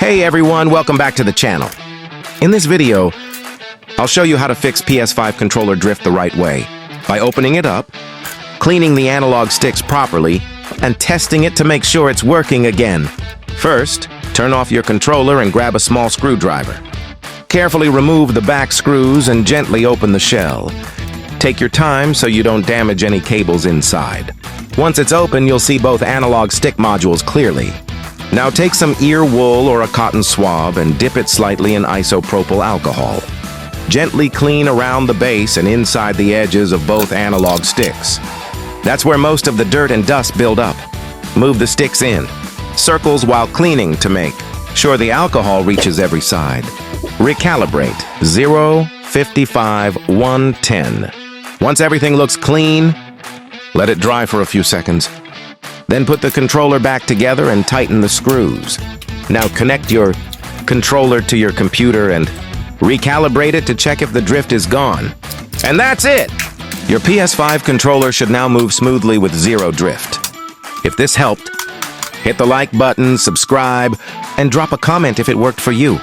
Hey everyone, welcome back to the channel. In this video, I'll show you how to fix PS5 controller drift the right way by opening it up, cleaning the analog sticks properly, and testing it to make sure it's working again. First, turn off your controller and grab a small screwdriver. Carefully remove the back screws and gently open the shell. Take your time so you don't damage any cables inside. Once it's open, you'll see both analog stick modules clearly. Now take some ear wool or a cotton swab and dip it slightly in isopropyl alcohol. Gently clean around the base and inside the edges of both analog sticks. That's where most of the dirt and dust build up. Move the sticks in. Circles while cleaning to make sure the alcohol reaches every side. Recalibrate 0, 55, 110. Once everything looks clean, let it dry for a few seconds. Then put the controller back together and tighten the screws. Now connect your controller to your computer and recalibrate it to check if the drift is gone. And that's it! Your PS5 controller should now move smoothly with zero drift. If this helped, hit the like button, subscribe, and drop a comment if it worked for you.